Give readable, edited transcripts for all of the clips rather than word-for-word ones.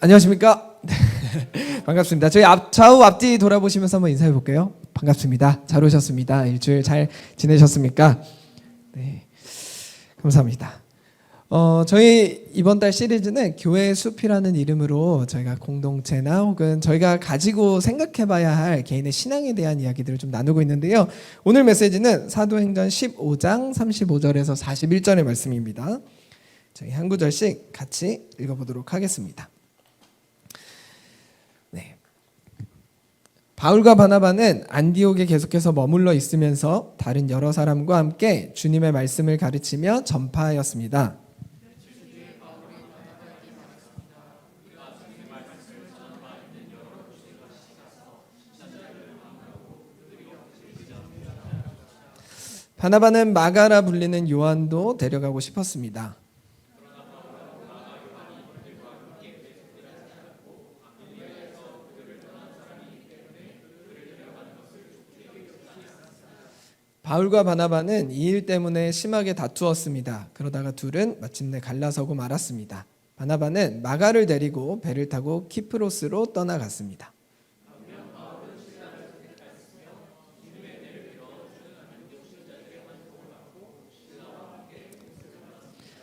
안녕하십니까? 반갑습니다. 저희 좌우 앞뒤 돌아보시면서 한번 인사해 볼게요. 반갑습니다. 잘 오셨습니다. 일주일 잘 지내셨습니까? 네, 감사합니다. 저희 이번 달 시리즈는 교회의 숲이라는 이름으로 저희가 공동체나 혹은 저희가 가지고 생각해봐야 할 개인의 신앙에 대한 이야기들을 좀 나누고 있는데요. 오늘 메시지는 사도행전 15장 35절에서 41절의 말씀입니다. 저희 한 구절씩 같이 읽어보도록 하겠습니다. 네. 바울과 바나바는 안디옥에 계속해서 머물러 있으면서 다른 여러 사람과 함께 주님의 말씀을 가르치며 전파하였습니다. 바나바는 마가라 불리는 요한도 데려가고 싶었습니다. 바울과 바나바는 이 일 때문에 심하게 다투었습니다. 그러다가 둘은 마침내 갈라서고 말았습니다. 바나바는 마가를 데리고 배를 타고 키프로스로 떠나갔습니다.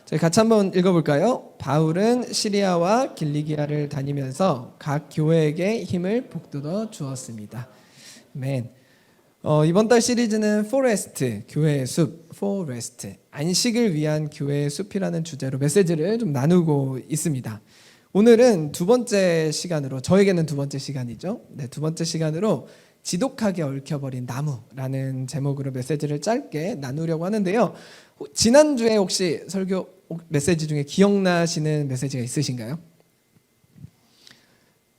저희 같이 한번 읽어볼까요? 바울은 시리아와 길리기아를 다니면서 각 교회에게 힘을 북돋워 주었습니다. 아멘. 이번 달 시리즈는 포레스트, 교회의 숲, 포레스트, 안식을 위한 교회의 숲이라는 주제로 메시지를 좀 나누고 있습니다. 오늘은 두 번째 시간으로, 저에게는 두 번째 시간이죠. 네, 두 번째 시간으로 지독하게 얽혀버린 나무라는 제목으로 메시지를 짧게 나누려고 하는데요. 지난주에 혹시 설교 메시지 중에 기억나시는 메시지가 있으신가요?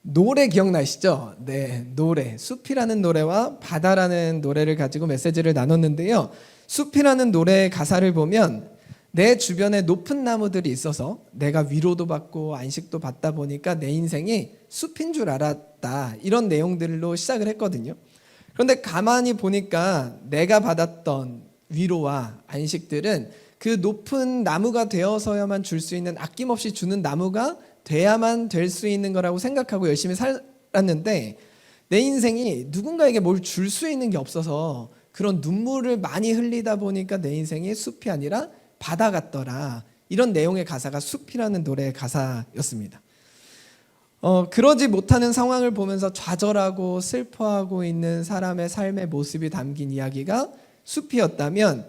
노래 기억나시죠? 네, 노래. 숲이라는 노래와 바다라는 노래를 가지고 메시지를 나눴는데요. 숲이라는 노래의 가사를 보면 내 주변에 높은 나무들이 있어서 내가 위로도 받고 안식도 받다 보니까 내 인생이 숲인 줄 알았다. 이런 내용들로 시작을 했거든요. 그런데 가만히 보니까 내가 받았던 위로와 안식들은 그 높은 나무가 되어서야만 줄 수 있는, 아낌없이 주는 나무가 돼야만 될 수 있는 거라고 생각하고 열심히 살았는데 내 인생이 누군가에게 뭘 줄 수 있는 게 없어서 그런 눈물을 많이 흘리다 보니까 내 인생이 숲이 아니라 바다 같더라. 이런 내용의 가사가 숲이라는 노래의 가사였습니다. 그러지 못하는 상황을 보면서 좌절하고 슬퍼하고 있는 사람의 삶의 모습이 담긴 이야기가 숲이었다면,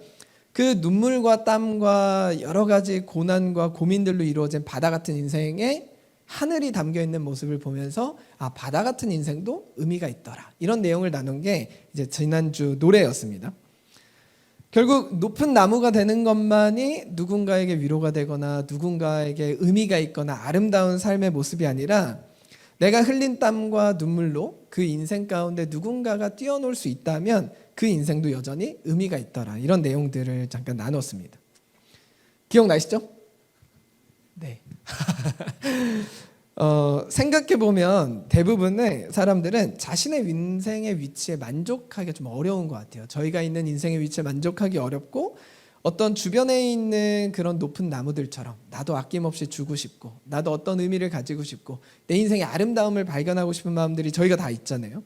그 눈물과 땀과 여러 가지 고난과 고민들로 이루어진 바다 같은 인생에 하늘이 담겨있는 모습을 보면서 바다 같은 인생도 의미가 있더라. 이런 내용을 나눈 게 이제 지난주 노래였습니다. 결국 높은 나무가 되는 것만이 누군가에게 위로가 되거나 누군가에게 의미가 있거나 아름다운 삶의 모습이 아니라 내가 흘린 땀과 눈물로 그 인생 가운데 누군가가 뛰어놀 수 있다면 그 인생도 여전히 의미가 있더라. 이런 내용들을 잠깐 나눴습니다. 기억나시죠? 네. 생각해보면 대부분의 사람들은 자신의 인생의 위치에 만족하기 좀 어려운 것 같아요. 저희가 있는 인생의 위치에 만족하기 어렵고, 어떤 주변에 있는 그런 높은 나무들처럼 나도 아낌없이 주고 싶고, 나도 어떤 의미를 가지고 싶고, 내 인생의 아름다움을 발견하고 싶은 마음들이 저희가 다 있잖아요.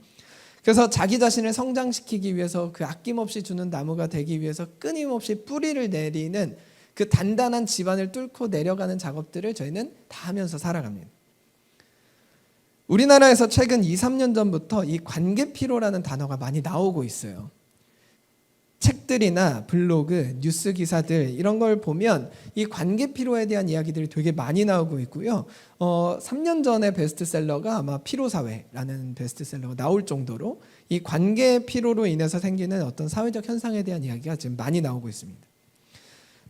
그래서 자기 자신을 성장시키기 위해서 그 아낌없이 주는 나무가 되기 위해서 끊임없이 뿌리를 내리는 그 단단한 지반을 뚫고 내려가는 작업들을 저희는 다 하면서 살아갑니다. 우리나라에서 최근 2, 3년 전부터 이 관계피로라는 단어가 많이 나오고 있어요. 책들이나 블로그, 뉴스 기사들 이런 걸 보면 이 관계피로에 대한 이야기들이 되게 많이 나오고 있고요. 3년 전에 베스트셀러가 아마 피로사회라는 베스트셀러가 나올 정도로 이 관계피로로 인해서 생기는 어떤 사회적 현상에 대한 이야기가 지금 많이 나오고 있습니다.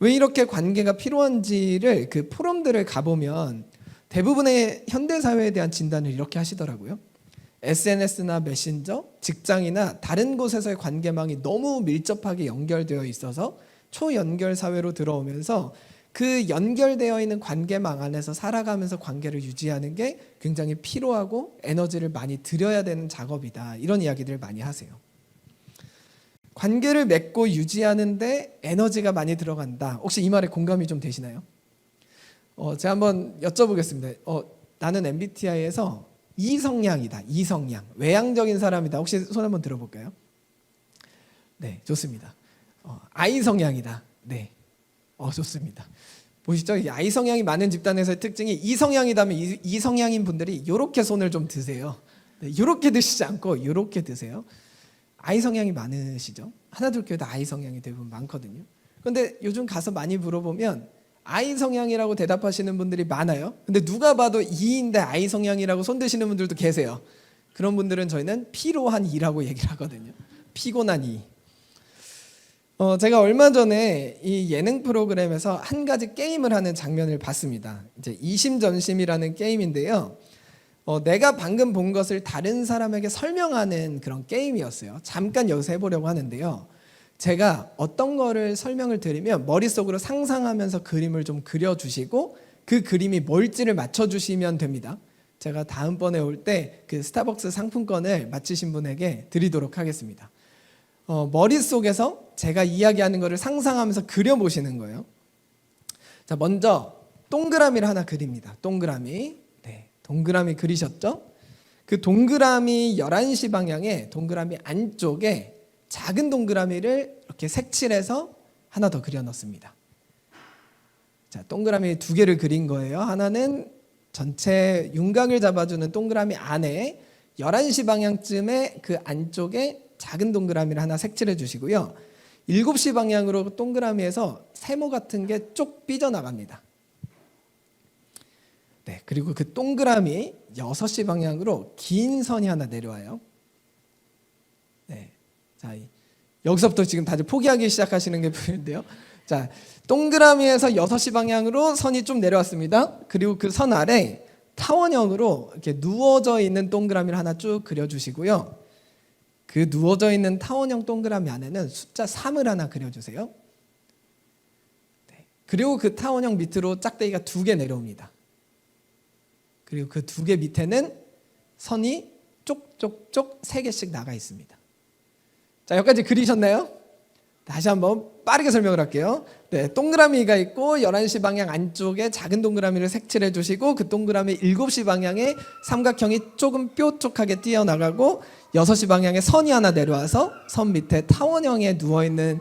왜 이렇게 관계가 필요한지를 그 포럼들을 가보면 대부분의 현대사회에 대한 진단을 이렇게 하시더라고요. SNS나 메신저, 직장이나 다른 곳에서의 관계망이 너무 밀접하게 연결되어 있어서 초연결 사회로 들어오면서 그 연결되어 있는 관계망 안에서 살아가면서 관계를 유지하는 게 굉장히 피로하고 에너지를 많이 들여야 되는 작업이다. 이런 이야기들을 많이 하세요. 관계를 맺고 유지하는데 에너지가 많이 들어간다. 혹시 이 말에 공감이 좀 되시나요? 제가 한번 여쭤보겠습니다. 나는 MBTI에서 이성향이다. 이성향. 외향적인 사람이다. 혹시 손 한번 들어볼까요? 네, 좋습니다. I 성향이다. 네, 좋습니다. 보시죠? 이 I 성향이 많은 집단에서의 특징이 이성향이다면 이성향인 분들이 이렇게 손을 좀 드세요. 네, 이렇게 드시지 않고 이렇게 드세요. I 성향이 많으시죠? 하나둘 교회도 I 성향이 대부분 많거든요. 그런데 요즘 가서 많이 물어보면 I 성향이라고 대답하시는 분들이 많아요. 근데 누가 봐도 E인데 I 성향이라고 손 드시는 분들도 계세요. 그런 분들은 저희는 피로한 E라고 얘기를 하거든요. 피곤한 E. 제가 얼마 전에 이 예능 프로그램에서 한 가지 게임을 하는 장면을 봤습니다. 이제 이심전심이라는 게임인데요. 내가 방금 본 것을 다른 사람에게 설명하는 그런 게임이었어요. 잠깐 여기서 해보려고 하는데요. 제가 어떤 거를 설명을 드리면 머릿속으로 상상하면서 그림을 좀 그려주시고 그 그림이 뭘지를 맞춰주시면 됩니다. 제가 다음번에 올 때 그 스타벅스 상품권을 맞히신 분에게 드리도록 하겠습니다. 머릿속에서 제가 이야기하는 거를 상상하면서 그려보시는 거예요. 자, 먼저 동그라미를 하나 그립니다. 동그라미. 네, 동그라미 그리셨죠? 그 동그라미 11시 방향에 동그라미 안쪽에 작은 동그라미를 이렇게 색칠해서 하나 더 그려 넣습니다. 자, 동그라미 두 개를 그린 거예요. 하나는 전체 윤곽을 잡아주는 동그라미 안에 11시 방향쯤에 그 안쪽에 작은 동그라미를 하나 색칠해 주시고요. 7시 방향으로 동그라미에서 세모 같은 게 쭉 삐져나갑니다. 네, 그리고 그 동그라미 6시 방향으로 긴 선이 하나 내려와요. 네, 자, 여기서부터 지금 다들 포기하기 시작하시는 게 보이는데요. 자, 동그라미에서 6시 방향으로 선이 좀 내려왔습니다. 그리고 그 선 아래 타원형으로 이렇게 누워져 있는 동그라미를 하나 쭉 그려주시고요. 그 누워져 있는 타원형 동그라미 안에는 숫자 3을 하나 그려주세요. 네. 그리고 그 타원형 밑으로 짝대기가 2개 내려옵니다. 그리고 그 2개 밑에는 선이 쪽쪽쪽 3개씩 나가 있습니다. 자, 여기까지 그리셨나요? 다시 한번 빠르게 설명을 할게요. 네, 동그라미가 있고 11시 방향 안쪽에 작은 동그라미를 색칠해 주시고 그 동그라미 7시 방향에 삼각형이 조금 뾰족하게 띄어나가고 6시 방향에 선이 하나 내려와서 선 밑에 타원형에 누워있는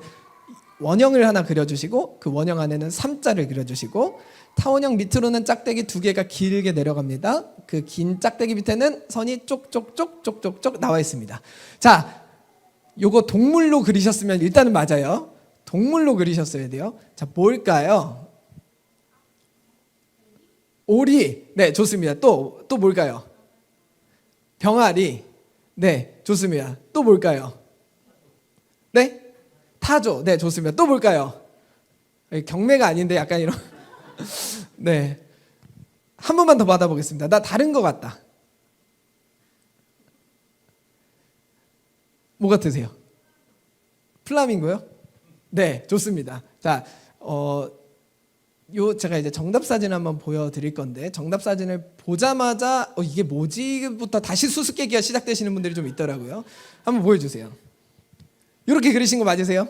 원형을 하나 그려주시고 그 원형 안에는 3자를 그려주시고 타원형 밑으로는 짝대기 2개가 길게 내려갑니다. 그 긴 짝대기 밑에는 선이 쪽쪽쪽 나와 있습니다. 자, 요거 동물로 그리셨으면 일단은 맞아요. 동물로 그리셨어야 돼요. 자, 뭘까요? 오리. 네, 좋습니다. 또 뭘까요? 병아리. 네, 좋습니다. 또 뭘까요? 네? 타조. 네, 좋습니다. 또 뭘까요? 경매가 아닌데 약간 이런. 네. 한 번만 더 받아보겠습니다. 나 다른 거 같다. 뭐 같으세요? 플라밍고요? 네, 좋습니다. 자, 제가 이제 정답 사진 한번 보여드릴 건데 정답 사진을 보자마자 이게 뭐지부터 다시 수수께끼가 시작되시는 분들이 좀 있더라고요. 한번 보여주세요. 이렇게 그리신 거 맞으세요?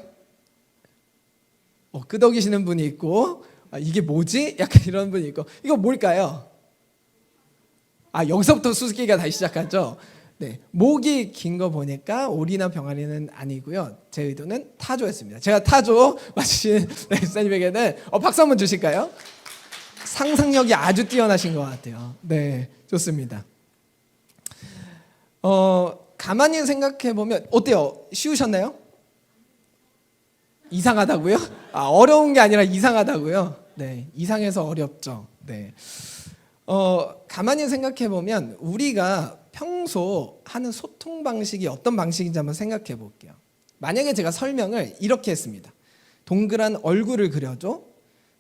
끄덕이시는 분이 있고 이게 뭐지? 약간 이런 분이 있고 이거 뭘까요? 여기서부터 수수께끼가 다시 시작하죠. 네, 목이 긴 거 보니까 오리나 병아리는 아니고요. 제 의도는 타조였습니다. 제가 타조 맞추신 목사님에게는 박수 한번 주실까요? 상상력이 아주 뛰어나신 것 같아요. 네, 좋습니다. 가만히 생각해 보면 어때요? 쉬우셨나요? 이상하다고요? 어려운 게 아니라 이상하다고요? 네, 이상해서 어렵죠. 네. 가만히 생각해 보면 우리가 평소 하는 소통 방식이 어떤 방식인지 한번 생각해 볼게요. 만약에 제가 설명을 이렇게 했습니다. 동그란 얼굴을 그려줘.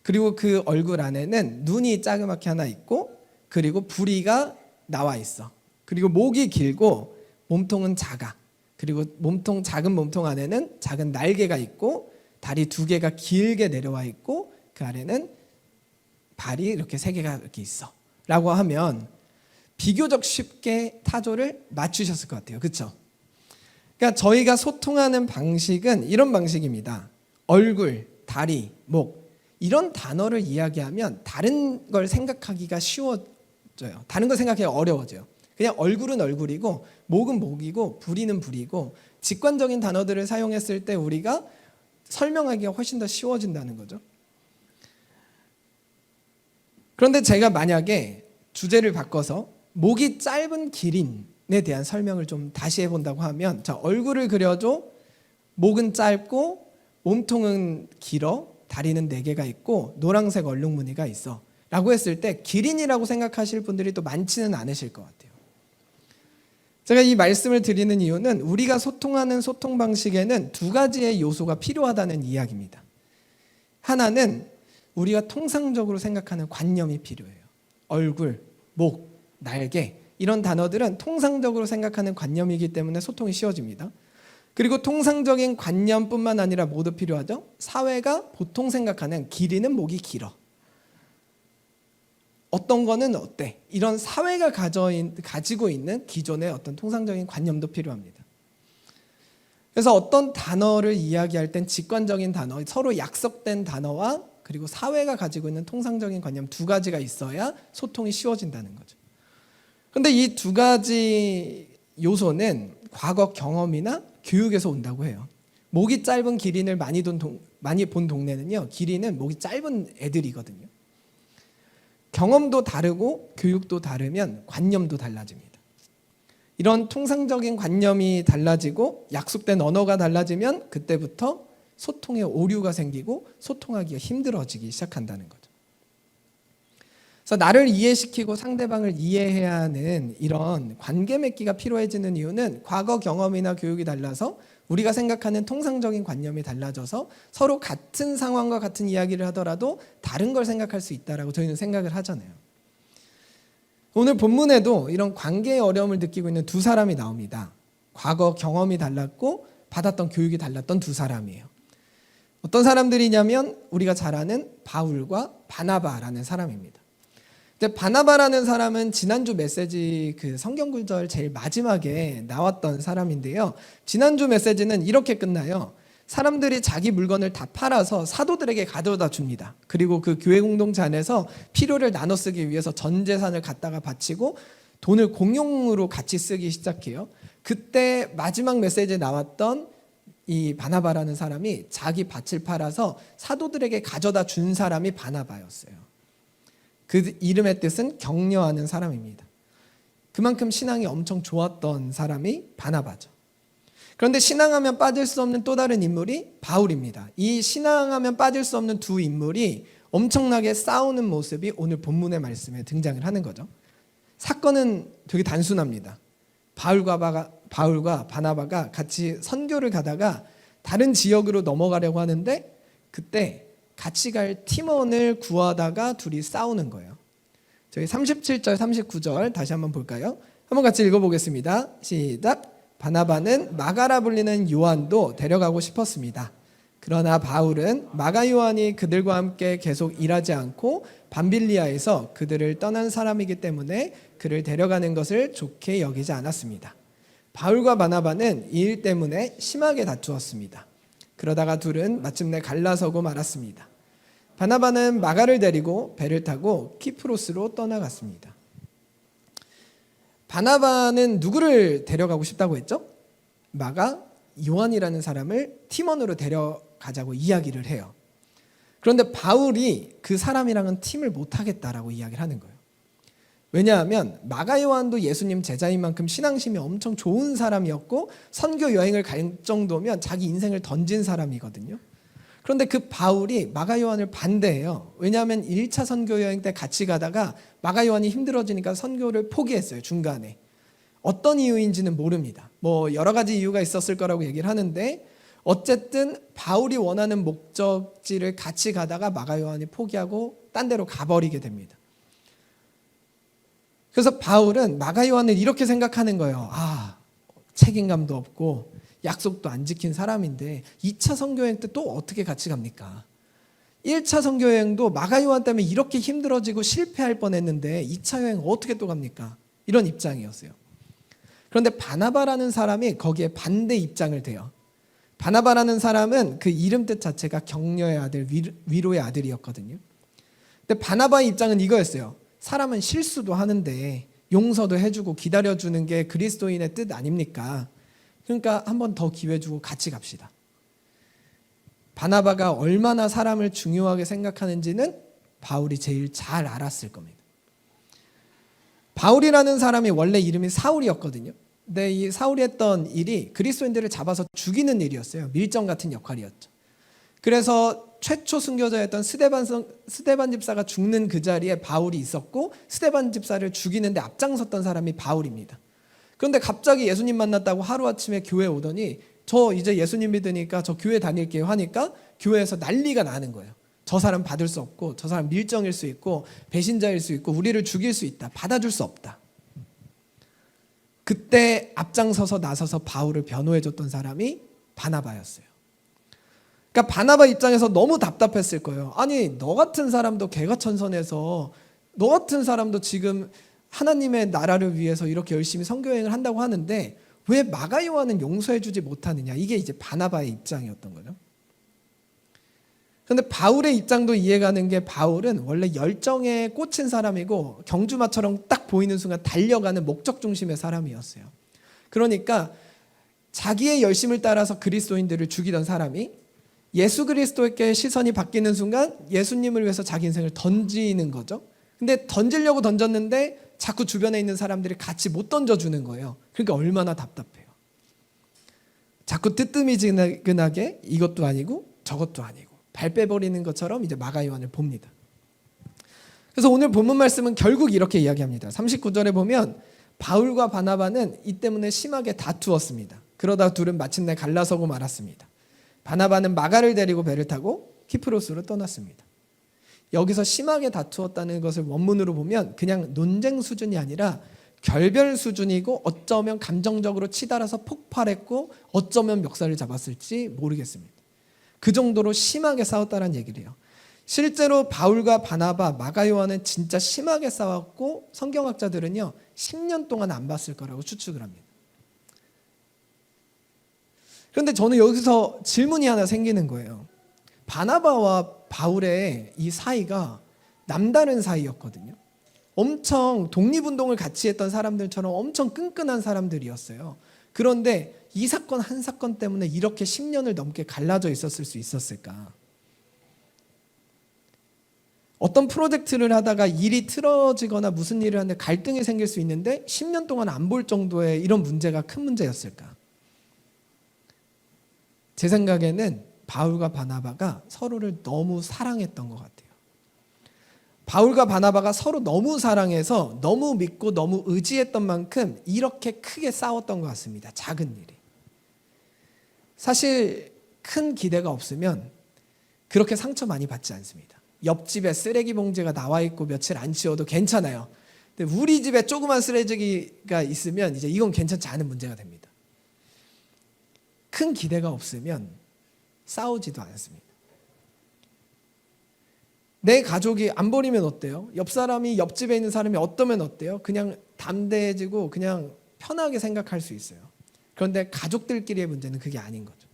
그리고 그 얼굴 안에는 눈이 자그맣게 하나 있고 그리고 부리가 나와 있어. 그리고 목이 길고 몸통은 작아. 그리고 작은 몸통 안에는 작은 날개가 있고 다리 2개가 길게 내려와 있고 그 아래는 발이 이렇게 3개가 이렇게 있어. 라고 하면 비교적 쉽게 타조를 맞추셨을 것 같아요. 그렇죠? 그러니까 저희가 소통하는 방식은 이런 방식입니다. 얼굴, 다리, 목 이런 단어를 이야기하면 다른 걸 생각하기가 다른 거 생각하기 어려워져요. 그냥 얼굴은 얼굴이고 목은 목이고 부리는 부리고 직관적인 단어들을 사용했을 때 우리가 설명하기가 훨씬 더 쉬워진다는 거죠. 그런데 제가 만약에 주제를 바꿔서 목이 짧은 기린에 대한 설명을 좀 다시 해본다고 하면, 자, 얼굴을 그려줘. 목은 짧고 몸통은 길어. 다리는 4개가 있고 노란색 얼룩무늬가 있어 라고 했을 때 기린이라고 생각하실 분들이 또 많지는 않으실 것 같아요. 제가 이 말씀을 드리는 이유는 우리가 소통하는 소통 방식에는 2가지의 요소가 필요하다는 이야기입니다. 하나는 우리가 통상적으로 생각하는 관념이 필요해요. 얼굴, 목, 날개 이런 단어들은 통상적으로 생각하는 관념이기 때문에 소통이 쉬워집니다. 그리고 통상적인 관념뿐만 아니라 뭐도 필요하죠? 사회가 보통 생각하는 길이는 목이 길어. 어떤 거는 어때? 이런 사회가 가지고 있는 기존의 어떤 통상적인 관념도 필요합니다. 그래서 어떤 단어를 이야기할 땐 직관적인 단어, 서로 약속된 단어와 그리고 사회가 가지고 있는 통상적인 관념 2가지가 있어야 소통이 쉬워진다는 거죠. 그런데 이 2가지 요소는 과거 경험이나 교육에서 온다고 해요. 목이 짧은 기린을 많이 본 동네는요, 기린은 목이 짧은 애들이거든요. 경험도 다르고 교육도 다르면 관념도 달라집니다. 이런 통상적인 관념이 달라지고 약속된 언어가 달라지면 그때부터 소통에 오류가 생기고 소통하기가 힘들어지기 시작한다는 거죠. 그래서 나를 이해시키고 상대방을 이해해야 하는 이런 관계 맺기가 필요해지는 이유는 과거 경험이나 교육이 달라서 우리가 생각하는 통상적인 관념이 달라져서 서로 같은 상황과 같은 이야기를 하더라도 다른 걸 생각할 수 있다라고 저희는 생각을 하잖아요. 오늘 본문에도 이런 관계의 어려움을 느끼고 있는 2 사람이 나옵니다. 과거 경험이 달랐고 받았던 교육이 달랐던 2 사람이에요. 어떤 사람들이냐면 우리가 잘 아는 바울과 바나바라는 사람입니다. 근데 바나바라는 사람은 지난주 메시지 그 성경 구절 제일 마지막에 나왔던 사람인데요. 지난주 메시지는 이렇게 끝나요. 사람들이 자기 물건을 다 팔아서 사도들에게 가져다 줍니다. 그리고 그 교회 공동체 안에서 필요를 나눠 쓰기 위해서 전 재산을 갖다가 바치고 돈을 공용으로 같이 쓰기 시작해요. 그때 마지막 메시지에 나왔던 이 바나바라는 사람이 자기 밭을 팔아서 사도들에게 가져다 준 사람이 바나바였어요. 그 이름의 뜻은 격려하는 사람입니다. 그만큼 신앙이 엄청 좋았던 사람이 바나바죠. 그런데 신앙하면 빠질 수 없는 또 다른 인물이 바울입니다. 이 신앙하면 빠질 수 없는 2 인물이 엄청나게 싸우는 모습이 오늘 본문의 말씀에 등장을 하는 거죠. 사건은 되게 단순합니다. 바울과 바나바가 같이 선교를 가다가 다른 지역으로 넘어가려고 하는데 그때 같이 갈 팀원을 구하다가 둘이 싸우는 거예요. 저희 37절 39절 다시 한번 볼까요? 한번 같이 읽어보겠습니다. 시작. 바나바는 마가라 불리는 요한도 데려가고 싶었습니다. 그러나 바울은 마가 요한이 그들과 함께 계속 일하지 않고 밤빌리아에서 그들을 떠난 사람이기 때문에 그를 데려가는 것을 좋게 여기지 않았습니다. 바울과 바나바는 이 일 때문에 심하게 다투었습니다. 그러다가 둘은 마침내 갈라서고 말았습니다. 바나바는 마가를 데리고 배를 타고 키프로스로 떠나갔습니다. 바나바는 누구를 데려가고 싶다고 했죠? 마가 요한이라는 사람을 팀원으로 데려가자고 이야기를 해요. 그런데 바울이 그 사람이랑은 팀을 못하겠다라고 이야기를 하는 거예요. 왜냐하면 마가 요한도 예수님 제자인 만큼 신앙심이 엄청 좋은 사람이었고 선교 여행을 갈 정도면 자기 인생을 던진 사람이거든요. 그런데 그 바울이 마가 요한을 반대해요. 왜냐하면 1차 선교 여행 때 같이 가다가 마가 요한이 힘들어지니까 선교를 포기했어요. 중간에. 어떤 이유인지는 모릅니다. 뭐 여러 가지 이유가 있었을 거라고 얘기를 하는데 어쨌든 바울이 원하는 목적지를 같이 가다가 마가 요한이 포기하고 딴 데로 가버리게 됩니다. 그래서 바울은 마가 요한을 이렇게 생각하는 거예요. 책임감도 없고 약속도 안 지킨 사람인데 2차 선교여행 때 또 어떻게 같이 갑니까? 1차 선교여행도 마가 요한 때문에 이렇게 힘들어지고 실패할 뻔했는데 2차 여행 어떻게 또 갑니까? 이런 입장이었어요. 그런데 바나바라는 사람이 거기에 반대 입장을 대요. 바나바라는 사람은 그 이름 뜻 자체가 격려의 아들, 위로의 아들이었거든요. 근데 바나바의 입장은 이거였어요. 사람은 실수도 하는데 용서도 해주고 기다려주는 게 그리스도인의 뜻 아닙니까? 그러니까 한 번 더 기회 주고 같이 갑시다. 바나바가 얼마나 사람을 중요하게 생각하는지는 바울이 제일 잘 알았을 겁니다. 바울이라는 사람이 원래 이름이 사울이었거든요. 근데 이 사울이 했던 일이 그리스도인들을 잡아서 죽이는 일이었어요. 밀정 같은 역할이었죠. 그래서 최초 순교자였던 스데반 집사가 죽는 그 자리에 바울이 있었고, 스데반 집사를 죽이는데 앞장섰던 사람이 바울입니다. 그런데 갑자기 예수님 만났다고 하루아침에 교회에 오더니 저 이제 예수님 믿으니까 저 교회 다닐게요 하니까 교회에서 난리가 나는 거예요. 저 사람 받을 수 없고, 저 사람 밀정일 수 있고, 배신자일 수 있고, 우리를 죽일 수 있다, 받아줄 수 없다. 그때 앞장서서 나서서 바울을 변호해줬던 사람이 바나바였어요. 그러니까 바나바 입장에서 너무 답답했을 거예요. 아니, 너 같은 사람도 개가천선해서, 너 같은 사람도 지금 하나님의 나라를 위해서 이렇게 열심히 선교여행을 한다고 하는데 왜 마가 요한은 용서해주지 못하느냐. 이게 이제 바나바의 입장이었던 거죠. 그런데 바울의 입장도 이해가는 게, 바울은 원래 열정에 꽂힌 사람이고 경주마처럼 딱 보이는 순간 달려가는 목적 중심의 사람이었어요. 그러니까 자기의 열심을 따라서 그리스도인들을 죽이던 사람이 예수 그리스도에게 시선이 바뀌는 순간 예수님을 위해서 자기 인생을 던지는 거죠. 근데 던지려고 던졌는데 자꾸 주변에 있는 사람들이 같이 못 던져주는 거예요. 그러니까 얼마나 답답해요. 자꾸 뜨뜨미지근하게 이것도 아니고 저것도 아니고 발 빼버리는 것처럼 이제 마가 요한을 봅니다. 그래서 오늘 본문 말씀은 결국 이렇게 이야기합니다. 39절에 보면 바울과 바나바는 이 때문에 심하게 다투었습니다. 그러다 둘은 마침내 갈라서고 말았습니다. 바나바는 마가를 데리고 배를 타고 키프로스로 떠났습니다. 여기서 심하게 다투었다는 것을 원문으로 보면 그냥 논쟁 수준이 아니라 결별 수준이고, 어쩌면 감정적으로 치달아서 폭발했고, 어쩌면 멱살을 잡았을지 모르겠습니다. 그 정도로 심하게 싸웠다는 얘기를 해요. 실제로 바울과 바나바, 마가 요한은 진짜 심하게 싸웠고, 성경학자들은요 10년 동안 안 봤을 거라고 추측을 합니다. 그런데 저는 여기서 질문이 하나 생기는 거예요. 바나바와 바울의 이 사이가 남다른 사이였거든요. 엄청 독립운동을 같이 했던 사람들처럼 엄청 끈끈한 사람들이었어요. 그런데 이 사건 한 사건 때문에 이렇게 10년을 넘게 갈라져 있었을 수 있었을까? 어떤 프로젝트를 하다가 일이 틀어지거나 무슨 일을 하는데 갈등이 생길 수 있는데 10년 동안 안 볼 정도의 이런 문제가 큰 문제였을까? 제 생각에는 바울과 바나바가 서로를 너무 사랑했던 것 같아요. 바울과 바나바가 서로 너무 사랑해서 너무 믿고 너무 의지했던 만큼 이렇게 크게 싸웠던 것 같습니다. 작은 일이. 사실 큰 기대가 없으면 그렇게 상처 많이 받지 않습니다. 옆집에 쓰레기 봉지가 나와 있고 며칠 안 치워도 괜찮아요. 근데 우리 집에 조그만 쓰레기가 있으면 이제 이건 괜찮지 않은 문제가 됩니다. 큰 기대가 없으면 싸우지도 않습니다. 내 가족이 안 버리면 어때요? 옆 사람이, 옆집에 있는 사람이 어떠면 어때요? 그냥 담대해지고 그냥 편하게 생각할 수 있어요. 그런데 가족들끼리의 문제는 그게 아닌 거죠.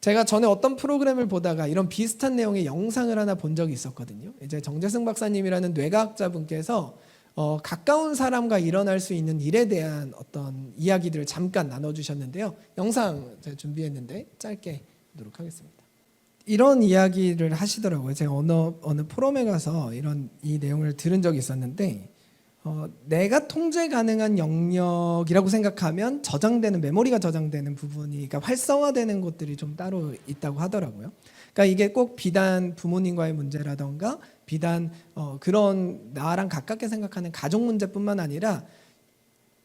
제가 전에 어떤 프로그램을 보다가 이런 비슷한 내용의 영상을 하나 본 적이 있었거든요. 이제 정재승 박사님이라는 뇌과학자분께서 가까운 사람과 일어날 수 있는 일에 대한 어떤 이야기들을 잠깐 나눠주셨는데요. 영상 제가 준비했는데 짧게 보도록 하겠습니다. 이런 이야기를 하시더라고요. 제가 어느 포럼에 가서 이 내용을 들은 적이 있었는데, 내가 통제 가능한 영역이라고 생각하면 저장되는, 메모리가 저장되는 부분이, 그러니까 활성화되는 곳들이 좀 따로 있다고 하더라고요. 그러니까 이게 꼭 비단 부모님과의 문제라던가 비단 그런 나랑 가깝게 생각하는 가족 문제뿐만 아니라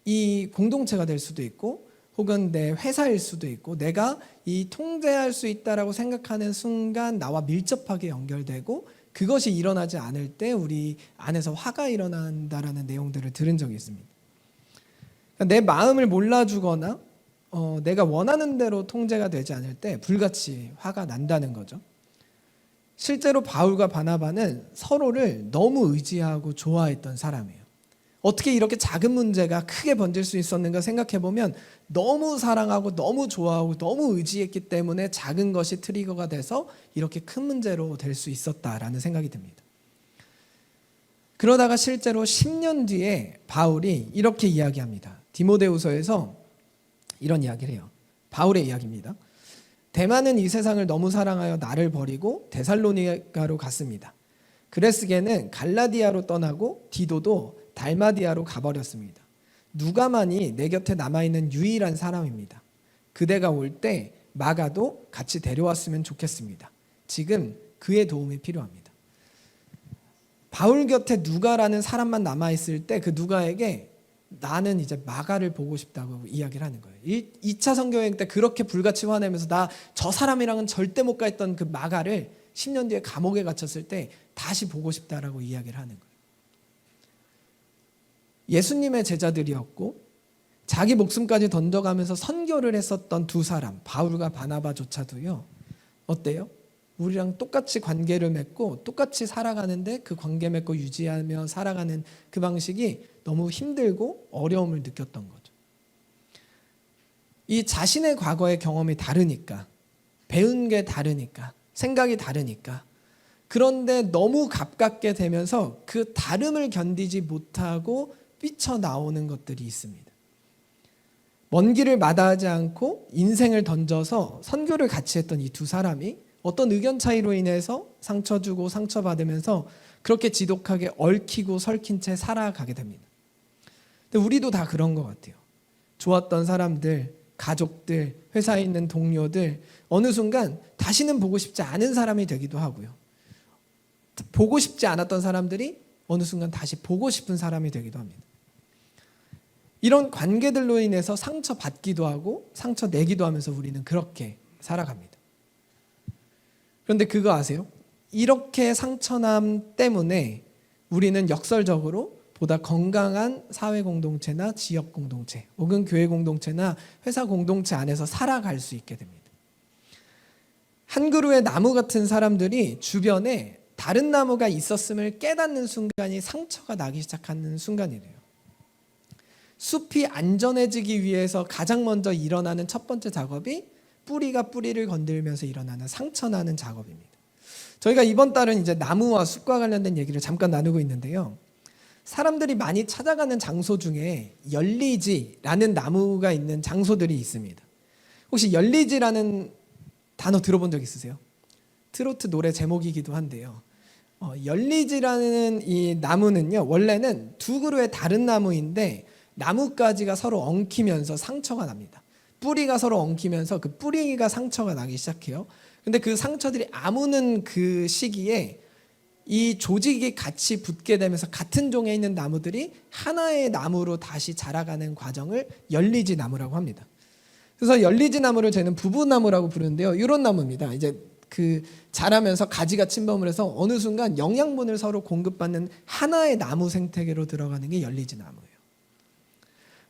이 공동체가 될 수도 있고, 혹은 내 회사일 수도 있고, 내가 이 통제할 수 있다라고 생각하는 순간 나와 밀접하게 연결되고, 그것이 일어나지 않을 때 우리 안에서 화가 일어난다라는 내용들을 들은 적이 있습니다. 그러니까 내 마음을 몰라주거나 내가 원하는 대로 통제가 되지 않을 때 불같이 화가 난다는 거죠. 실제로 바울과 바나바는 서로를 너무 의지하고 좋아했던 사람이에요. 어떻게 이렇게 작은 문제가 크게 번질 수 있었는가 생각해보면 너무 사랑하고 너무 좋아하고 너무 의지했기 때문에 작은 것이 트리거가 돼서 이렇게 큰 문제로 될 수 있었다라는 생각이 듭니다. 그러다가 실제로 10년 뒤에 바울이 이렇게 이야기합니다. 디모데후서에서 이런 이야기를 해요. 바울의 이야기입니다. 데마는 이 세상을 너무 사랑하여 나를 버리고 데살로니가로 갔습니다. 그레스게는 갈라디아로 떠나고 디도도 달마디아로 가버렸습니다. 누가만이 내 곁에 남아있는 유일한 사람입니다. 그대가 올 때 마가도 같이 데려왔으면 좋겠습니다. 지금 그의 도움이 필요합니다. 바울 곁에 누가라는 사람만 남아있을 때 그 누가에게 나는 이제 마가를 보고 싶다고 이야기를 하는 거예요. 2차 선교여행 때 그렇게 불같이 화내면서 나 저 사람이랑은 절대 못 가있던 그 마가를 10년 뒤에 감옥에 갇혔을 때 다시 보고 싶다라고 이야기를 하는 거예요. 예수님의 제자들이었고 자기 목숨까지 던져가면서 선교를 했었던 두 사람, 바울과 바나바조차도요. 어때요? 우리랑 똑같이 관계를 맺고 똑같이 살아가는데 그 관계 맺고 유지하며 살아가는 그 방식이 너무 힘들고 어려움을 느꼈던 거죠. 이 자신의 과거의 경험이 다르니까, 배운 게 다르니까, 생각이 다르니까, 그런데 너무 가깝게 되면서 그 다름을 견디지 못하고 삐쳐나오는 것들이 있습니다. 먼 길을 마다하지 않고 인생을 던져서 선교를 같이 했던 이 두 사람이 어떤 의견 차이로 인해서 상처 주고 상처받으면서 그렇게 지독하게 얽히고 설킨 채 살아가게 됩니다. 근데 우리도 다 그런 것 같아요. 좋았던 사람들, 가족들, 회사에 있는 동료들 어느 순간 다시는 보고 싶지 않은 사람이 되기도 하고요. 보고 싶지 않았던 사람들이 어느 순간 다시 보고 싶은 사람이 되기도 합니다. 이런 관계들로 인해서 상처받기도 하고 상처 내기도 하면서 우리는 그렇게 살아갑니다. 그런데 그거 아세요? 이렇게 상처남 때문에 우리는 역설적으로 보다 건강한 사회 공동체나 지역 공동체 혹은 교회 공동체나 회사 공동체 안에서 살아갈 수 있게 됩니다. 한 그루의 나무 같은 사람들이 주변에 다른 나무가 있었음을 깨닫는 순간이 상처가 나기 시작하는 순간이래요. 숲이 안전해지기 위해서 가장 먼저 일어나는 첫 번째 작업이 뿌리가 뿌리를 건들면서 일어나는 상처나는 작업입니다. 저희가 이번 달은 이제 나무와 숲과 관련된 얘기를 잠깐 나누고 있는데요. 사람들이 많이 찾아가는 장소 중에 열리지라는 나무가 있는 장소들이 있습니다. 혹시 열리지라는 단어 들어본 적 있으세요? 트로트 노래 제목이기도 한데요. 열리지라는 이 나무는요, 원래는 두 그루의 다른 나무인데 나뭇가지가 서로 엉키면서 상처가 납니다. 뿌리가 서로 엉키면서 그 뿌리가 상처가 나기 시작해요. 근데 그 상처들이 아무는 그 시기에 이 조직이 같이 붙게 되면서 같은 종에 있는 나무들이 하나의 나무로 다시 자라가는 과정을 열리지 나무라고 합니다. 그래서 열리지 나무를 저희는 부부나무라고 부르는데요. 이런 나무입니다. 이제 그 자라면서 가지가 침범을 해서 어느 순간 영양분을 서로 공급받는 하나의 나무 생태계로 들어가는 게 열리지 나무예요.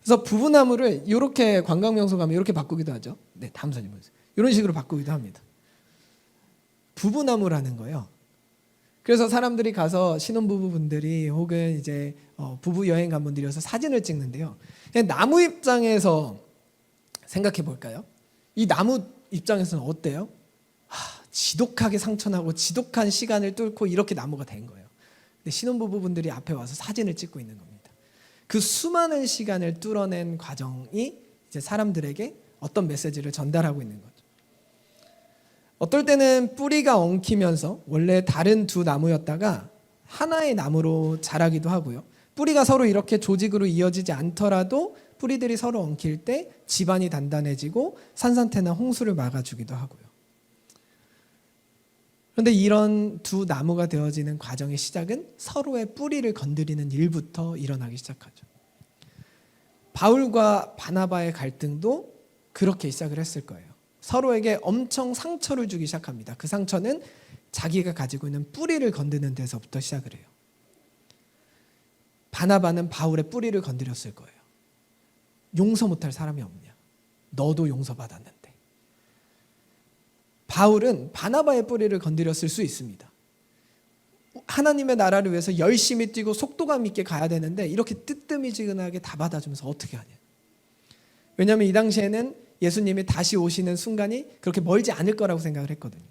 그래서 부부나무를 이렇게 관광명소 가면 이렇게 바꾸기도 하죠. 네, 다음 사진 보세요. 이런 식으로 바꾸기도 합니다. 부부나무라는 거예요. 그래서 사람들이 가서 신혼부부분들이 혹은 이제 부부 여행 간 분들이 와서 사진을 찍는데요. 나무 입장에서 생각해 볼까요? 이 나무 입장에서는 어때요? 지독하게 상처나고 지독한 시간을 뚫고 이렇게 나무가 된 거예요. 근데 신혼부부분들이 앞에 와서 사진을 찍고 있는 겁니다. 그 수많은 시간을 뚫어낸 과정이 이제 사람들에게 어떤 메시지를 전달하고 있는 거죠. 어떨 때는 뿌리가 엉키면서 원래 다른 두 나무였다가 하나의 나무로 자라기도 하고요. 뿌리가 서로 이렇게 조직으로 이어지지 않더라도 뿌리들이 서로 엉킬 때 집안이 단단해지고 산산태나 홍수를 막아주기도 하고요. 그런데 이런 두 나무가 되어지는 과정의 시작은 서로의 뿌리를 건드리는 일부터 일어나기 시작하죠. 바울과 바나바의 갈등도 그렇게 시작을 했을 거예요. 서로에게 엄청 상처를 주기 시작합니다. 그 상처는 자기가 가지고 있는 뿌리를 건드는 데서부터 시작을 해요. 바나바는 바울의 뿌리를 건드렸을 거예요. 용서 못할 사람이 없냐? 너도 용서받았는데. 바울은 바나바의 뿌리를 건드렸을 수 있습니다. 하나님의 나라를 위해서 열심히 뛰고 속도감 있게 가야 되는데 이렇게 뜨뜨미지근하게 다 받아주면서 어떻게 하냐? 왜냐하면 이 당시에는 예수님이 다시 오시는 순간이 그렇게 멀지 않을 거라고 생각을 했거든요.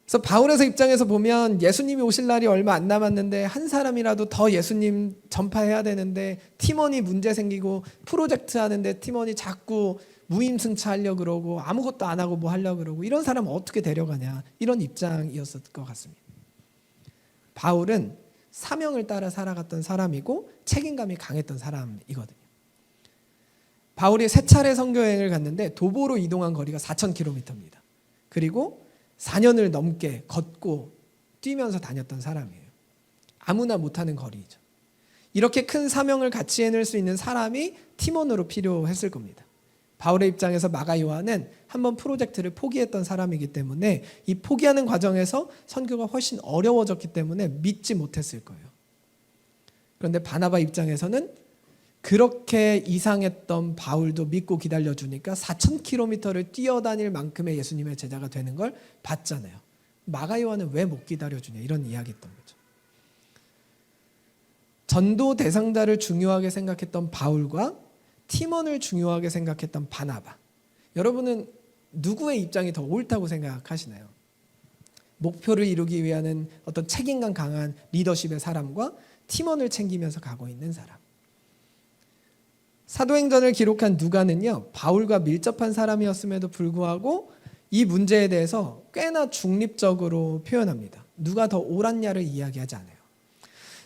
그래서 바울에서 입장에서 보면 예수님이 오실 날이 얼마 안 남았는데 한 사람이라도 더 예수님 전파해야 되는데 팀원이 문제 생기고 프로젝트 하는데 팀원이 자꾸 무임승차하려고 그러고 아무것도 안 하고 뭐 하려고 그러고 이런 사람 어떻게 데려가냐, 이런 입장이었을 것 같습니다. 바울은 사명을 따라 살아갔던 사람이고 책임감이 강했던 사람이거든요. 바울이 3차례 선교여행을 갔는데 도보로 이동한 거리가 4,000km입니다. 그리고 4년을 넘게 걷고 뛰면서 다녔던 사람이에요. 아무나 못하는 거리죠. 이렇게 큰 사명을 같이 해낼 수 있는 사람이 팀원으로 필요했을 겁니다. 바울의 입장에서 마가 요한은 한번 프로젝트를 포기했던 사람이기 때문에 이 포기하는 과정에서 선교가 훨씬 어려워졌기 때문에 믿지 못했을 거예요. 그런데 바나바 입장에서는 그렇게 이상했던 바울도 믿고 기다려주니까 4,000km를 뛰어다닐 만큼의 예수님의 제자가 되는 걸 봤잖아요. 마가 요한은 왜 못 기다려주냐, 이런 이야기했던 거죠. 전도 대상자를 중요하게 생각했던 바울과 팀원을 중요하게 생각했던 바나바, 여러분은 누구의 입장이 더 옳다고 생각하시나요? 목표를 이루기 위한 어떤 책임감 강한 리더십의 사람과 팀원을 챙기면서 가고 있는 사람. 사도행전을 기록한 누가는요, 바울과 밀접한 사람이었음에도 불구하고 이 문제에 대해서 꽤나 중립적으로 표현합니다. 누가 더 옳았냐를 이야기하지 않아요.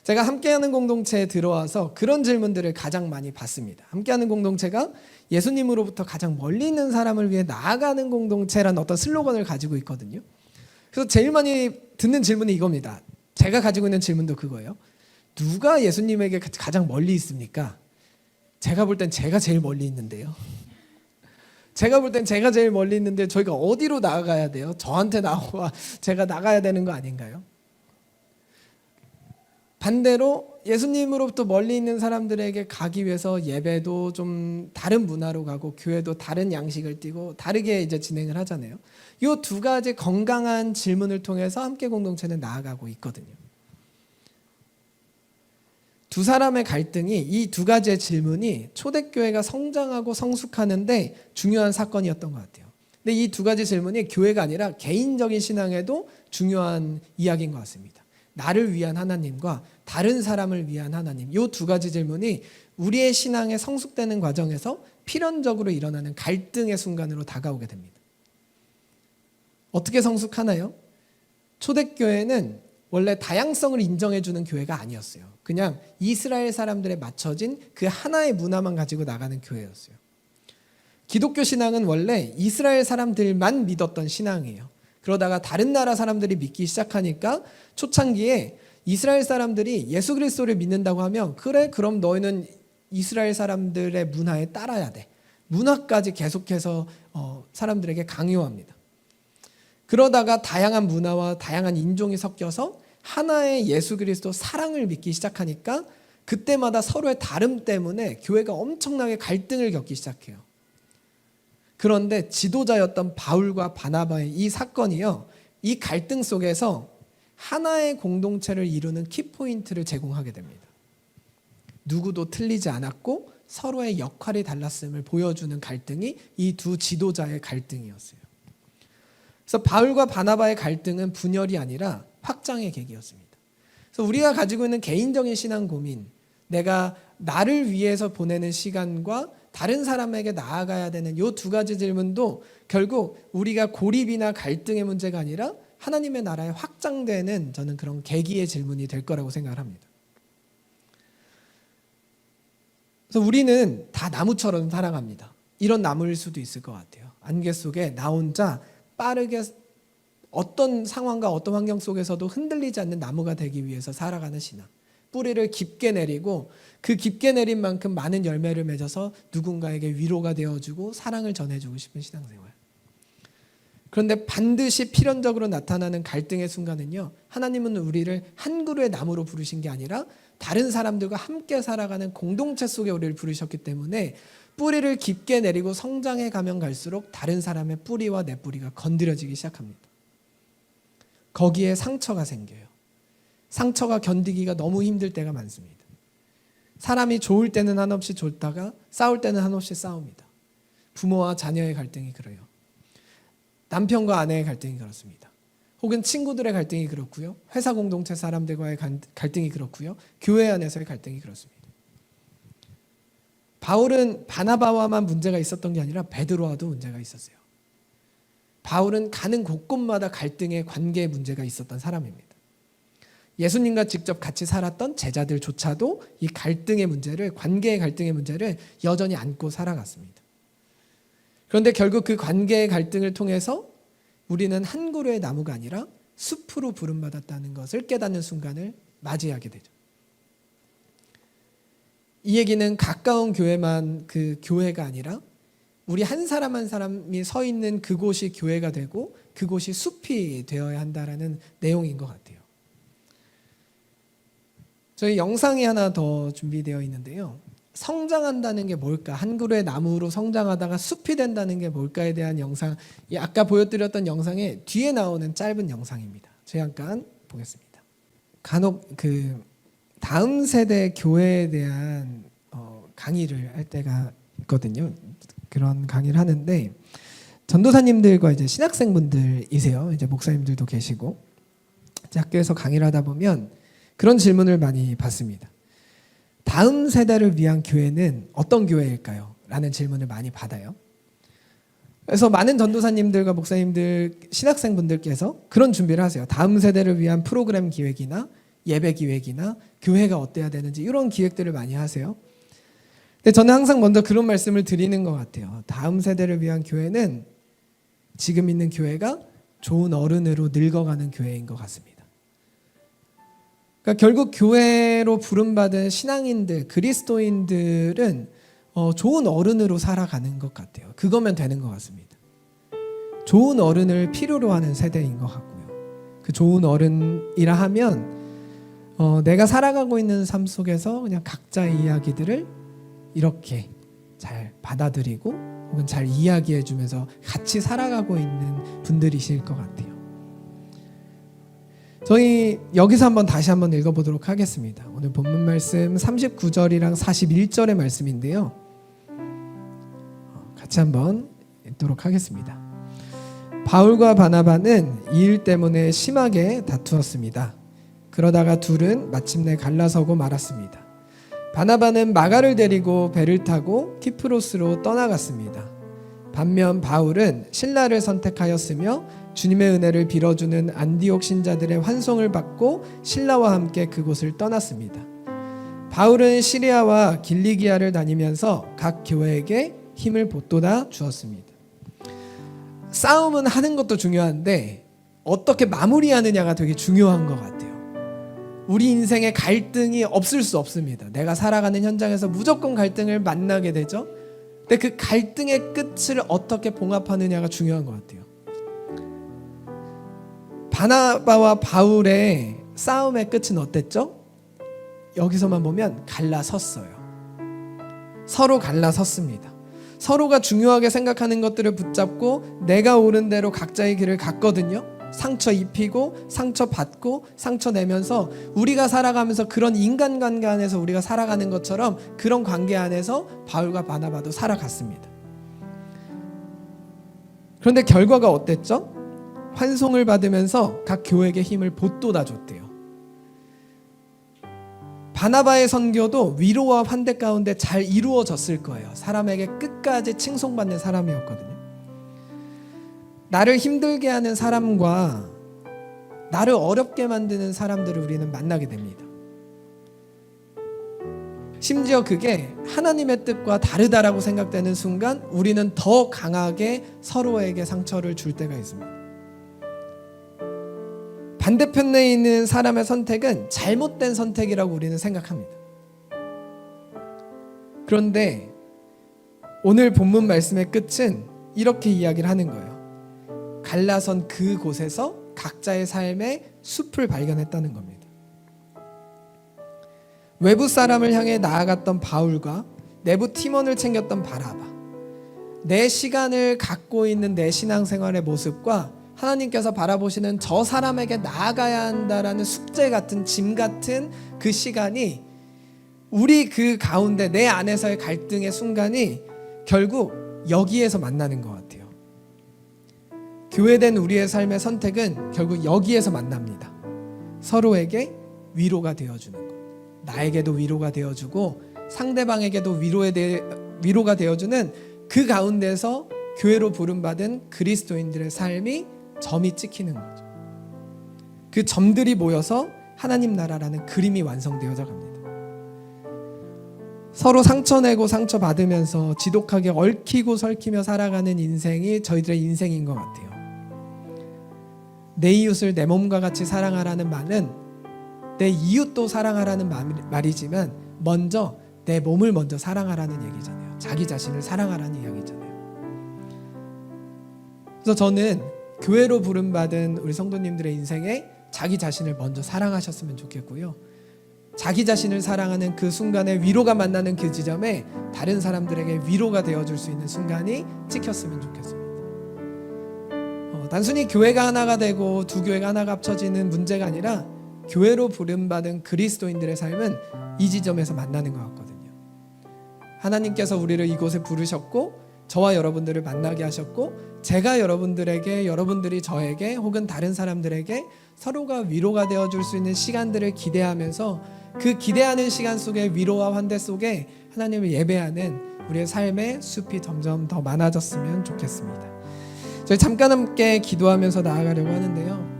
제가 함께하는 공동체에 들어와서 그런 질문들을 가장 많이 받습니다. 함께하는 공동체가 예수님으로부터 가장 멀리 있는 사람을 위해 나아가는 공동체라는 어떤 슬로건을 가지고 있거든요. 그래서 제일 많이 듣는 질문이 이겁니다. 제가 가지고 있는 질문도 그거예요. 누가 예수님에게 가장 멀리 있습니까? 제가 볼 땐 제가 제일 멀리 있는데요. 제가 볼 땐 제가 제일 멀리 있는데 저희가 어디로 나아가야 돼요? 저한테 나와 제가 나가야 되는 거 아닌가요? 반대로 예수님으로부터 멀리 있는 사람들에게 가기 위해서 예배도 좀 다른 문화로 가고 교회도 다른 양식을 띠고 다르게 이제 진행을 하잖아요. 이 두 가지 건강한 질문을 통해서 함께 공동체는 나아가고 있거든요. 두 사람의 갈등이, 이 두 가지의 질문이 초대교회가 성장하고 성숙하는데 중요한 사건이었던 것 같아요. 근데 이 두 가지 질문이 교회가 아니라 개인적인 신앙에도 중요한 이야기인 것 같습니다. 나를 위한 하나님과 다른 사람을 위한 하나님, 이 두 가지 질문이 우리의 신앙에 성숙되는 과정에서 필연적으로 일어나는 갈등의 순간으로 다가오게 됩니다. 어떻게 성숙하나요? 초대교회는 원래 다양성을 인정해주는 교회가 아니었어요. 그냥 이스라엘 사람들에 맞춰진 그 하나의 문화만 가지고 나가는 교회였어요. 기독교 신앙은 원래 이스라엘 사람들만 믿었던 신앙이에요. 그러다가 다른 나라 사람들이 믿기 시작하니까 초창기에 이스라엘 사람들이 예수 그리스도를 믿는다고 하면 그래, 그럼 너희는 이스라엘 사람들의 문화에 따라야 돼. 문화까지 계속해서 사람들에게 강요합니다. 그러다가 다양한 문화와 다양한 인종이 섞여서 하나의 예수 그리스도 사랑을 믿기 시작하니까 그때마다 서로의 다름 때문에 교회가 엄청나게 갈등을 겪기 시작해요. 그런데 지도자였던 바울과 바나바의 이 사건이요, 이 갈등 속에서 하나의 공동체를 이루는 키포인트를 제공하게 됩니다. 누구도 틀리지 않았고 서로의 역할이 달랐음을 보여주는 갈등이 이 두 지도자의 갈등이었어요. 그래서 바울과 바나바의 갈등은 분열이 아니라 확장의 계기였습니다. 그래서 우리가 가지고 있는 개인적인 신앙 고민, 내가 나를 위해서 보내는 시간과 다른 사람에게 나아가야 되는 이 두 가지 질문도 결국 우리가 고립이나 갈등의 문제가 아니라 하나님의 나라에 확장되는, 저는 그런 계기의 질문이 될 거라고 생각을 합니다. 그래서 우리는 다 나무처럼 살아갑니다. 이런 나무일 수도 있을 것 같아요. 안개 속에 나 혼자 빠르게 어떤 상황과 어떤 환경 속에서도 흔들리지 않는 나무가 되기 위해서 살아가는 신앙. 뿌리를 깊게 내리고 그 깊게 내린 만큼 많은 열매를 맺어서 누군가에게 위로가 되어주고 사랑을 전해주고 싶은 신앙생활. 그런데 반드시 필연적으로 나타나는 갈등의 순간은요, 하나님은 우리를 한 그루의 나무로 부르신 게 아니라 다른 사람들과 함께 살아가는 공동체 속에 우리를 부르셨기 때문에 뿌리를 깊게 내리고 성장해 가면 갈수록 다른 사람의 뿌리와 내 뿌리가 건드려지기 시작합니다. 거기에 상처가 생겨요. 상처가 견디기가 너무 힘들 때가 많습니다. 사람이 좋을 때는 한없이 좋다가 싸울 때는 한없이 싸웁니다. 부모와 자녀의 갈등이 그래요. 남편과 아내의 갈등이 그렇습니다. 혹은 친구들의 갈등이 그렇고요. 회사 공동체 사람들과의 갈등이 그렇고요. 교회 안에서의 갈등이 그렇습니다. 바울은 바나바와만 문제가 있었던 게 아니라 베드로와도 문제가 있었어요. 바울은 가는 곳곳마다 갈등의 관계의 문제가 있었던 사람입니다. 예수님과 직접 같이 살았던 제자들조차도 이 갈등의 문제를, 관계의 갈등의 문제를 여전히 안고 살아갔습니다. 그런데 결국 그 관계의 갈등을 통해서 우리는 한 그루의 나무가 아니라 숲으로 부름받았다는 것을 깨닫는 순간을 맞이하게 되죠. 이 얘기는 가까운 교회만 그 교회가 아니라 우리 한 사람 한 사람이 서 있는 그곳이 교회가 되고 그곳이 숲이 되어야 한다라는 내용인 것 같아요. 저희 영상이 하나 더 준비되어 있는데요. 성장한다는 게 뭘까? 한 그루의 나무로 성장하다가 숲이 된다는 게 뭘까에 대한 영상, 아까 보여드렸던 영상의 뒤에 나오는 짧은 영상입니다. 제가 잠깐 보겠습니다. 간혹 다음 세대 교회에 대한 강의를 할 때가 있거든요. 그런 강의를 하는데 전도사님들과 이제 신학생분들이세요. 이제 목사님들도 계시고 이제 학교에서 강의를 하다 보면 그런 질문을 많이 받습니다. 다음 세대를 위한 교회는 어떤 교회일까요? 라는 질문을 많이 받아요. 그래서 많은 전도사님들과 목사님들, 신학생분들께서 그런 준비를 하세요. 다음 세대를 위한 프로그램 기획이나 예배 기획이나 교회가 어때야 되는지 이런 기획들을 많이 하세요. 근데 저는 항상 먼저 그런 말씀을 드리는 것 같아요. 다음 세대를 위한 교회는 지금 있는 교회가 좋은 어른으로 늙어가는 교회인 것 같습니다. 그러니까 결국 교회로 부름받은 신앙인들, 그리스도인들은 좋은 어른으로 살아가는 것 같아요. 그거면 되는 것 같습니다. 좋은 어른을 필요로 하는 세대인 것 같고요. 그 좋은 어른이라 하면 내가 살아가고 있는 삶 속에서 그냥 각자의 이야기들을 이렇게 잘 받아들이고 혹은 잘 이야기해 주면서 같이 살아가고 있는 분들이실 것 같아요. 저희 여기서 다시 한번 읽어보도록 하겠습니다. 오늘 본문 말씀 39절이랑 41절의 말씀인데요. 같이 한번 읽도록 하겠습니다. 바울과 바나바는 이 일 때문에 심하게 다투었습니다. 그러다가 둘은 마침내 갈라서고 말았습니다. 바나바는 마가를 데리고 배를 타고 키프로스로 떠나갔습니다. 반면 바울은 신라를 선택하였으며 주님의 은혜를 빌어주는 안디옥 신자들의 환송을 받고 신라와 함께 그곳을 떠났습니다. 바울은 시리아와 길리기아를 다니면서 각 교회에게 힘을 보돋아 주었습니다. 싸움은 하는 것도 중요한데 어떻게 마무리하느냐가 되게 중요한 것 같아요. 우리 인생에 갈등이 없을 수 없습니다. 내가 살아가는 현장에서 무조건 갈등을 만나게 되죠. 근데 그 갈등의 끝을 어떻게 봉합하느냐가 중요한 것 같아요. 바나바와 바울의 싸움의 끝은 어땠죠? 여기서만 보면 갈라섰어요. 서로 갈라섰습니다. 서로가 중요하게 생각하는 것들을 붙잡고 내가 옳은 대로 각자의 길을 갔거든요. 상처 입히고 상처 받고 상처 내면서 우리가 살아가면서 그런 인간관계 안에서 우리가 살아가는 것처럼 그런 관계 안에서 바울과 바나바도 살아갔습니다. 그런데 결과가 어땠죠? 환송을 받으면서 각 교회에게 힘을 보돋아 줬대요. 바나바의 선교도 위로와 환대 가운데 잘 이루어졌을 거예요. 사람에게 끝까지 칭송받는 사람이었거든요. 나를 힘들게 하는 사람과 나를 어렵게 만드는 사람들을 우리는 만나게 됩니다. 심지어 그게 하나님의 뜻과 다르다라고 생각되는 순간 우리는 더 강하게 서로에게 상처를 줄 때가 있습니다. 반대편에 있는 사람의 선택은 잘못된 선택이라고 우리는 생각합니다. 그런데 오늘 본문 말씀의 끝은 이렇게 이야기를 하는 거예요. 갈라선 그곳에서 각자의 삶의 숲을 발견했다는 겁니다. 외부 사람을 향해 나아갔던 바울과 내부 팀원을 챙겼던 바나바, 내 시간을 갖고 있는 내 신앙생활의 모습과 하나님께서 바라보시는 저 사람에게 나아가야 한다라는 숙제 같은 짐 같은 그 시간이 우리 그 가운데 내 안에서의 갈등의 순간이 결국 여기에서 만나는 것 같아요. 교회된 우리의 삶의 선택은 결국 여기에서 만납니다. 서로에게 위로가 되어주는 것. 나에게도 위로가 되어주고 상대방에게도 위로가 되어주는 그 가운데서 교회로 부름받은 그리스도인들의 삶이 점이 찍히는 거죠. 그 점들이 모여서 하나님 나라라는 그림이 완성되어져 갑니다. 서로 상처내고 상처받으면서 지독하게 얽히고 설키며 살아가는 인생이 저희들의 인생인 것 같아요. 내 이웃을 내 몸과 같이 사랑하라는 말은 내 이웃도 사랑하라는 말이지만 먼저 내 몸을 먼저 사랑하라는 얘기잖아요. 자기 자신을 사랑하라는 이야기잖아요. 그래서 저는 교회로 부름받은 우리 성도님들의 인생에 자기 자신을 먼저 사랑하셨으면 좋겠고요. 자기 자신을 사랑하는 그 순간에 위로가 만나는 그 지점에 다른 사람들에게 위로가 되어줄 수 있는 순간이 찍혔으면 좋겠습니다. 단순히 교회가 하나가 되고 두 교회가 하나가 합쳐지는 문제가 아니라 교회로 부름받은 그리스도인들의 삶은 이 지점에서 만나는 것 같거든요. 하나님께서 우리를 이곳에 부르셨고 저와 여러분들을 만나게 하셨고 제가 여러분들에게, 여러분들이 저에게 혹은 다른 사람들에게 서로가 위로가 되어줄 수 있는 시간들을 기대하면서 그 기대하는 시간 속에 위로와 환대 속에 하나님을 예배하는 우리의 삶의 숲이 점점 더 많아졌으면 좋겠습니다. 저희 잠깐 함께 기도하면서 나아가려고 하는데요.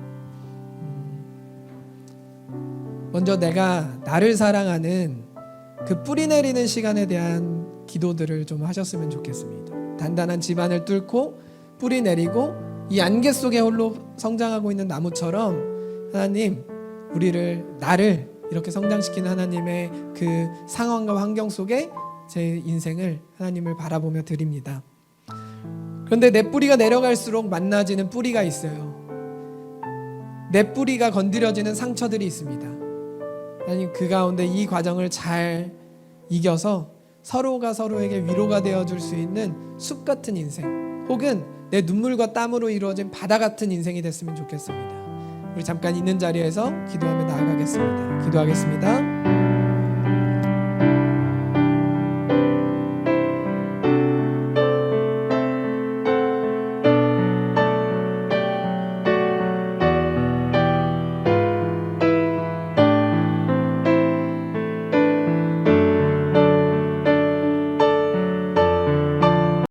먼저 내가 나를 사랑하는 그 뿌리 내리는 시간에 대한 기도들을 좀 하셨으면 좋겠습니다. 단단한 집안을 뚫고 뿌리 내리고 이 안개 속에 홀로 성장하고 있는 나무처럼 하나님, 나를 이렇게 성장시키는 하나님의 그 상황과 환경 속에 제 인생을 하나님을 바라보며 드립니다. 그런데 내 뿌리가 내려갈수록 만나지는 뿌리가 있어요. 내 뿌리가 건드려지는 상처들이 있습니다. 하나님, 그 가운데 이 과정을 잘 이겨서 서로가 서로에게 위로가 되어줄 수 있는 숲 같은 인생, 혹은 내 눈물과 땀으로 이루어진 바다 같은 인생이 됐으면 좋겠습니다. 우리 잠깐 있는 자리에서 기도하며 나아가겠습니다. 기도하겠습니다.